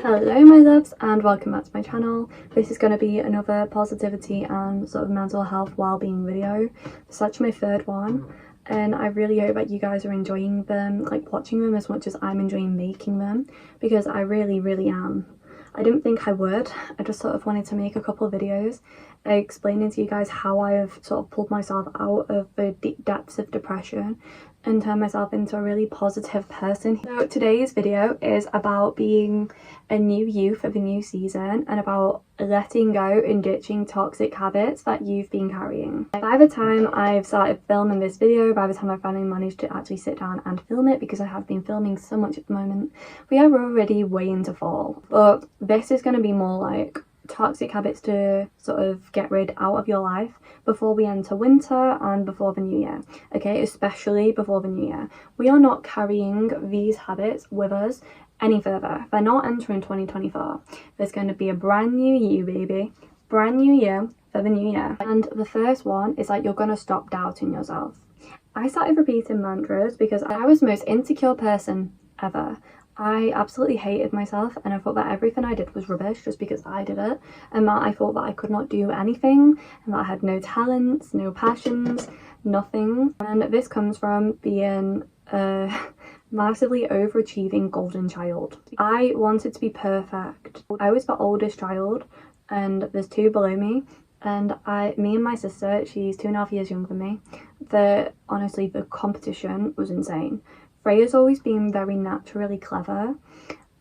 Hello my loves and welcome back to my channel. This is going to be another positivity and sort of mental health well-being video. It's actually my third one and I really hope that you guys are enjoying them, like watching them as much as I'm enjoying making them, because I really am. I didn't think I would. I just sort of wanted to make a couple of videos explaining to you guys how I have sort of pulled myself out of the deep depths of depression and turned myself into a really positive person. So today's video is about being a new you for the new season and about letting go and ditching toxic habits that you've been carrying. By the time I've started filming this video, by the time I finally managed to actually sit down and film it, because I have been filming so much at the moment, we are already way into fall. But this is going to be more like toxic habits to sort of get rid out of your life before we enter winter and before the new year. Okay, especially before the new year. We are not carrying these habits with us any further. They're not entering 2024. There's going to be a brand new you, baby. Brand new year for the new year. And the first one is like, you're going to stop doubting yourself. I started repeating mantras because I was the most insecure person ever. I absolutely hated myself and I thought that everything I did was rubbish just because I did it, and that I thought that I could not do anything and that I had no talents, no passions, nothing. And this comes from being a massively overachieving golden child. I wanted to be perfect. I was the oldest child and there's two below me, and me and my sister, she's 2.5 years younger than me, honestly the competition was insane. Freya's always been very naturally clever,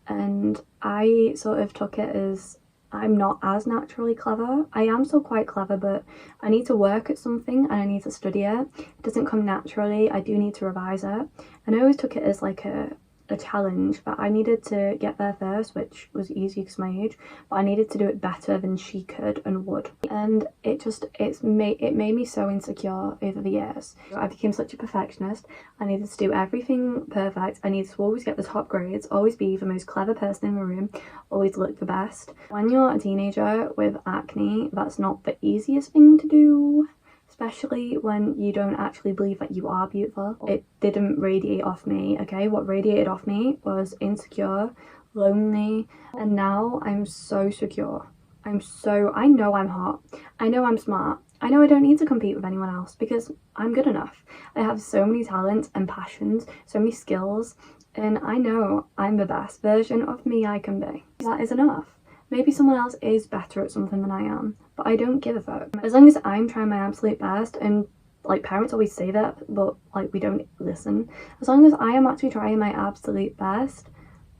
and I sort of took it as I'm not as naturally clever. I am still quite clever, but I need to work at something and I need to study it. It doesn't come naturally. I do need to revise it, and I always took it as like a challenge, but I needed to get there first, which was easy because my age, but I needed to do it better than she could and would, and it made me so insecure over the years. I became such a perfectionist. I needed to do everything perfect. I needed to always get the top grades, always be the most clever person in the room, always look the best. When you're a teenager with acne, that's not the easiest thing to do, especially when you don't actually believe that you are beautiful. It didn't radiate off me, okay? What radiated off me was insecure, lonely, and now I'm so secure. I know I'm hot. I know I'm smart. I know I don't need to compete with anyone else because I'm good enough. I have so many talents and passions, so many skills, and I know I'm the best version of me I can be. That is enough. Maybe someone else is better at something than I am, but I don't give a fuck. As long as I'm trying my absolute best, and like parents always say that, but like we don't listen. As long as I am actually trying my absolute best,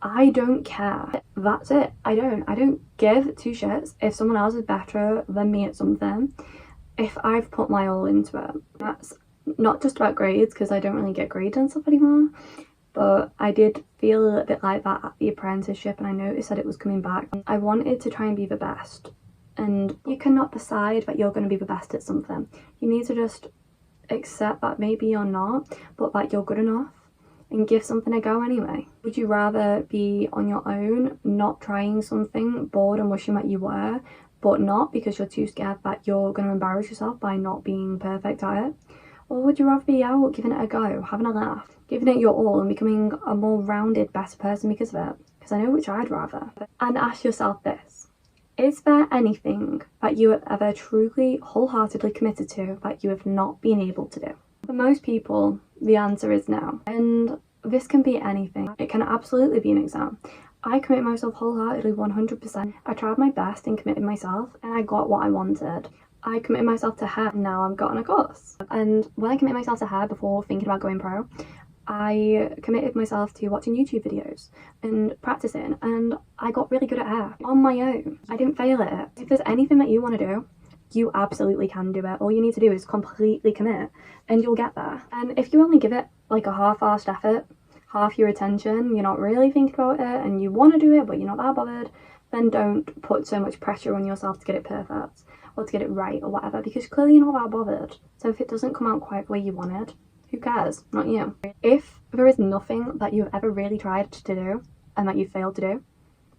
I don't care. That's it. I don't give two shits if someone else is better than me at something, if I've put my all into it. That's not just about grades, because I don't really get grades and stuff anymore. But I did feel a little bit like that at the apprenticeship, and I noticed that it was coming back. I wanted to try and be the best, and you cannot decide that you're going to be the best at something. You need to just accept that maybe you're not, but that you're good enough, and give something a go anyway. Would you rather be on your own, not trying something, bored and wishing that you were, but not because you're too scared that you're going to embarrass yourself by not being perfect at it? Or would you rather be out, giving it a go, having a laugh, giving it your all and becoming a more rounded, better person because of it? Because I know which I'd rather. And ask yourself this: is there anything that you have ever truly, wholeheartedly committed to that you have not been able to do? For most people, the answer is no. And this can be anything. It can absolutely be an exam. I committed myself wholeheartedly 100%. I tried my best and committed myself, and I got what I wanted. I committed myself to hair, and now I've gotten a course. And when I committed myself to hair before thinking about going pro, I committed myself to watching YouTube videos and practicing, and I got really good at hair on my own. I didn't fail at it. If there's anything that you want to do, you absolutely can do it. All you need to do is completely commit and you'll get there. And if you only give it like a half-assed effort, half your attention, you're not really thinking about it and you want to do it but you're not that bothered, then don't put so much pressure on yourself to get it perfect or to get it right or whatever, because clearly you're not that bothered. So if it doesn't come out quite the way you wanted, who cares? Not you. If there is nothing that you've ever really tried to do and that you failed to do,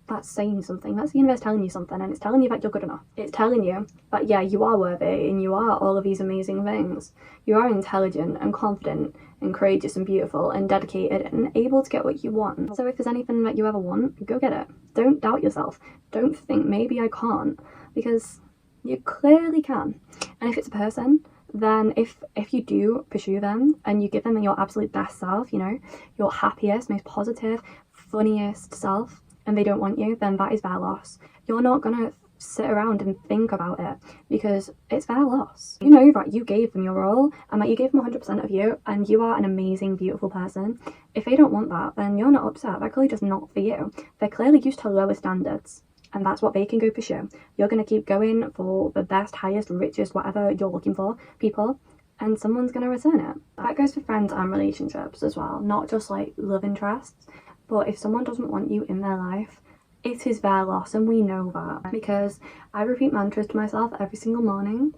That's saying something. That's the universe telling you something, and it's telling you that you're good enough. It's telling you that, yeah, you are worthy and you are all of these amazing things. You are intelligent and confident and courageous and beautiful and dedicated and able to get what you want. So if there's anything that you ever want, go get it. Don't doubt yourself. Don't think maybe I can't, because you clearly can. And if it's a person, then if you do pursue them and you give them your absolute best self, you know, your happiest, most positive, funniest self, and they don't want you, then that is their loss. You're not gonna sit around and think about it, because it's their loss. You know that you gave them your all and that you gave them 100% of you, and you are an amazing, beautiful person. If they don't want that, then you're not upset. They're clearly just not for you. They're clearly used to lower standards, and that's what they can go pursue. You're going to keep going for the best, highest, richest, whatever you're looking for, people, and someone's going to return it. That goes for friends and relationships as well, not just like love interests. But if someone doesn't want you in their life, it is their loss, and we know that, because I repeat mantras to myself every single morning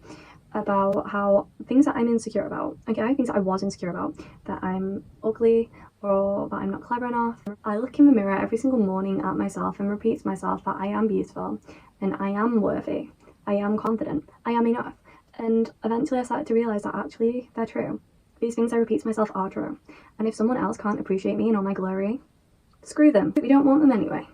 about how things that I'm insecure about, okay, things that I was insecure about, that I'm ugly or that I'm not clever enough. I look in the mirror every single morning at myself and repeat to myself that I am beautiful and I am worthy, I am confident, I am enough. And eventually I started to realise that actually they're true. These things I repeat to myself are true. And if someone else can't appreciate me and all my glory, screw them. We don't want them anyway.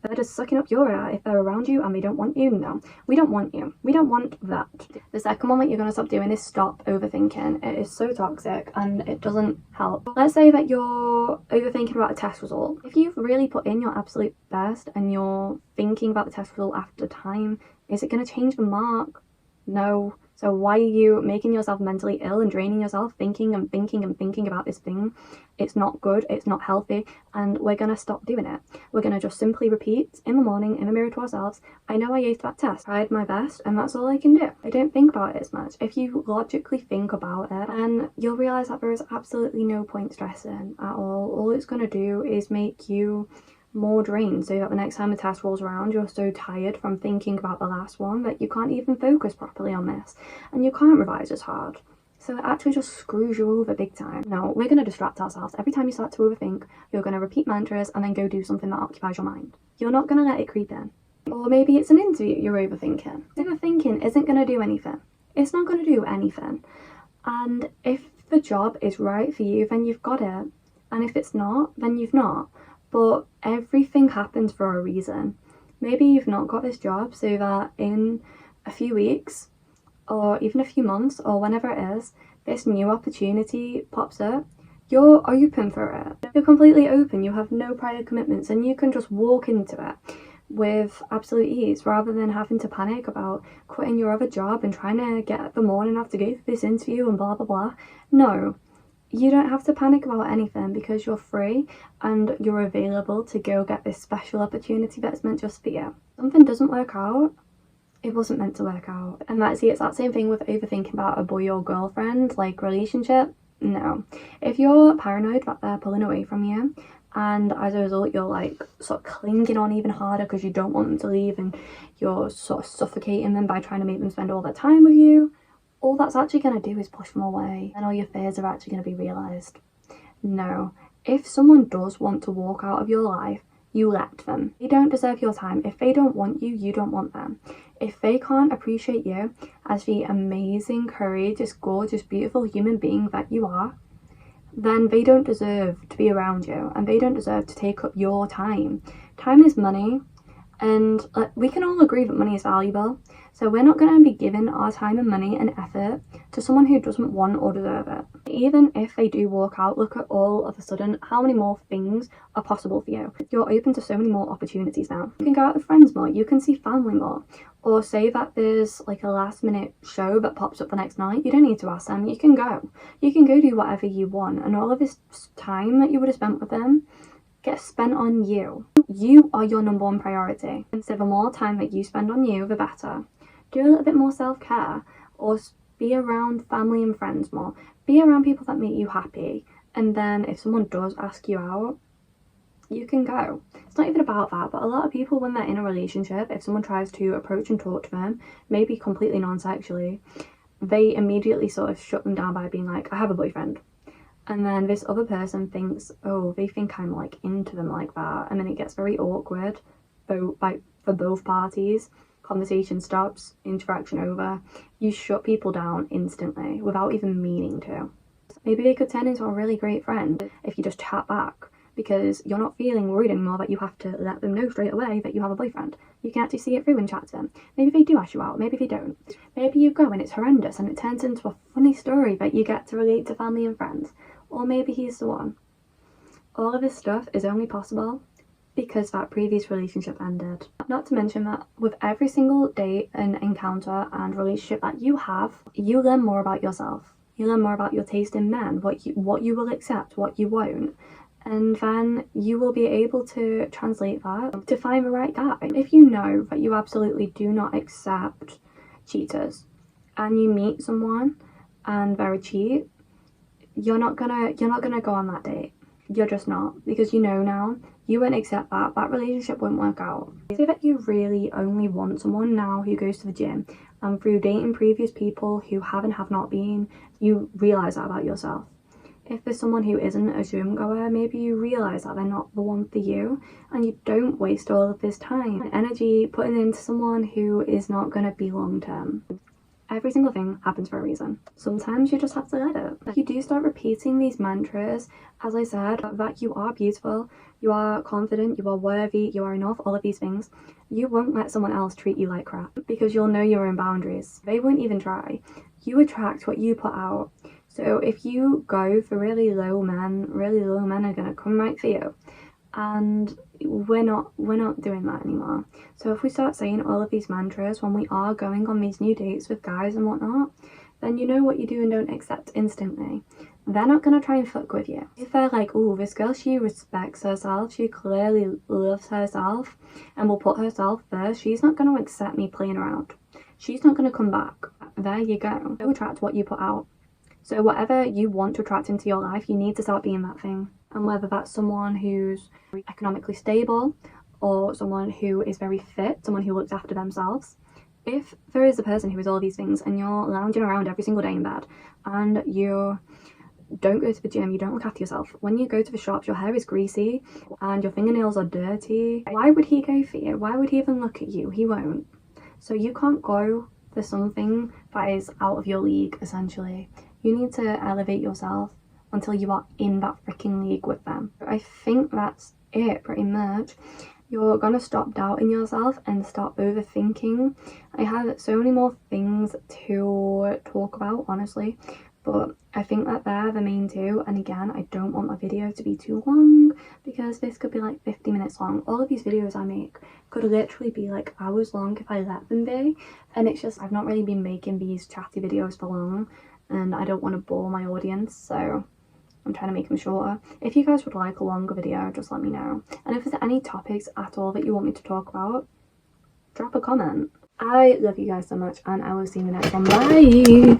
They're just sucking up your air if they're around you and they don't want you. No, we don't want you. We don't want that. The second one that you're going to stop doing is stop overthinking. It is so toxic and it doesn't help. Let's say that you're overthinking about a test result. If you've really put in your absolute best and you're thinking about the test result after time, is it going to change the mark? No. So why are you making yourself mentally ill and draining yourself thinking and thinking and thinking about this thing? It's not good, it's not healthy, and we're going to stop doing it. We're going to just simply repeat in the morning in the mirror to ourselves, I know I aced that test, I tried my best, and that's all I can do. I don't think about it as much. If you logically think about it, then you'll realise that there is absolutely no point stressing at all. All it's going to do is make you more drained, so that the next time the test rolls around you're so tired from thinking about the last one that you can't even focus properly on this, and you can't revise as hard. So it actually just screws you over big time. No, we're going to distract ourselves. Every time you start to overthink, you're going to repeat mantras and then go do something that occupies your mind. You're not going to let it creep in. Or maybe it's an interview you're overthinking. Overthinking isn't going to do anything. It's not going to do anything. And if the job is right for you, then you've got it. And if it's not, then you've not. But everything happens for a reason. Maybe you've not got this job so that in a few weeks or even a few months or whenever it is, this new opportunity pops up. You're open for it. You're completely open. You have no prior commitments and you can just walk into it with absolute ease, rather than having to panic about quitting your other job and trying to get up the morning after go for this interview and blah blah blah. No. You don't have to panic about anything, because you're free and you're available to go get this special opportunity that's meant just for you. Something doesn't work out, it wasn't meant to work out. And it's that same thing with overthinking about a boy or girlfriend, like relationship. No. If you're paranoid that they're pulling away from you, and as a result you're like sort of clinging on even harder because you don't want them to leave, and you're sort of suffocating them by trying to make them spend all their time with you, all that's actually going to do is push them away, and all your fears are actually going to be realised. No. If someone does want to walk out of your life, you let them. They don't deserve your time. If they don't want you, you don't want them. If they can't appreciate you as the amazing, courageous, gorgeous, beautiful human being that you are, then they don't deserve to be around you, and they don't deserve to take up your time. Time is money. And we can all agree that money is valuable, so we're not going to be giving our time and money and effort to someone who doesn't want or deserve it. Even if they do walk out, look at all of a sudden how many more things are possible for you. You're open to so many more opportunities now. You can go out with friends more, you can see family more, or say that there's like a last minute show that pops up the next night. You don't need to ask them, you can go. You can go do whatever you want, and all of this time that you would have spent with them gets spent on you. You are your number one priority. And so the more time that you spend on you, the better. Do a little bit more self-care, or be around family and friends more. Be around people that make you happy. And then if someone does ask you out, you can go. It's not even about that, but a lot of people, when they're in a relationship, if someone tries to approach and talk to them, maybe completely non-sexually, they immediately sort of shut them down by being like, I have a boyfriend. And then this other person thinks, oh, they think I'm like into them like that. And then it gets very awkward for both parties. Conversation stops, interaction over. You shut people down instantly without even meaning to. Maybe they could turn into a really great friend if you just chat back, because you're not feeling worried anymore that you have to let them know straight away that you have a boyfriend. You can actually see it through and chat to them. Maybe they do ask you out, maybe they don't. Maybe you go and it's horrendous and it turns into a funny story that you get to relate to family and friends. Or maybe he's the one. All of this stuff is only possible because that previous relationship ended. Not to mention that with every single date and encounter and relationship that you have, you learn more about yourself. You learn more about your taste in men, what you will accept, what you won't. And then you will be able to translate that to find the right guy. If you know that you absolutely do not accept cheaters and you meet someone and they're a cheat, you're not gonna go on that date. You're just not, because you know now you won't accept that relationship won't work out. Say that you really only want someone now who goes to the gym, and through dating previous people who have not been, you realise that about yourself. If there's someone who isn't a gym goer, maybe you realise that they're not the one for you, and you don't waste all of this time and energy putting into someone who is not going to be long term. Every single thing happens for a reason. Sometimes you just have to let it. If you do start repeating these mantras, as I said, that you are beautiful, you are confident, you are worthy, you are enough, all of these things, you won't let someone else treat you like crap because you'll know your own boundaries. They won't even try. You attract what you put out. So if you go for really low men are gonna come right for you. And we're not doing that anymore. So if we start saying all of these mantras when we are going on these new dates with guys and whatnot, then you know what you do and don't accept instantly. They're not going to try and fuck with you. If they're like, oh, this girl, she respects herself, she clearly loves herself and will put herself first, she's not going to accept me playing around. She's not going to come back. There you go. You attract what you put out. So whatever you want to attract into your life, you need to start being that thing. And whether that's someone who's economically stable or someone who is very fit, someone who looks after themselves. If there is a person who is all these things and you're lounging around every single day in bed and you don't go to the gym, you don't look after yourself, when you go to the shops your hair is greasy and your fingernails are dirty, why would he go for you? Why would he even look at you? He won't. So you can't go for something that is out of your league, essentially. You need to elevate yourself until you are in that freaking league with them. I think that's it pretty much. You're gonna stop doubting yourself and stop overthinking. I have so many more things to talk about, honestly, but I think that they're the main two. And again, I don't want my video to be too long because this could be like 50 minutes long. All of these videos I make could literally be like hours long if I let them be, and it's just I've not really been making these chatty videos for long and I don't want to bore my audience, so I'm trying to make them shorter. If you guys would like a longer video, just let me know. And if there's any topics at all that you want me to talk about, drop a comment. I love you guys so much and I will see you in the next one. Bye!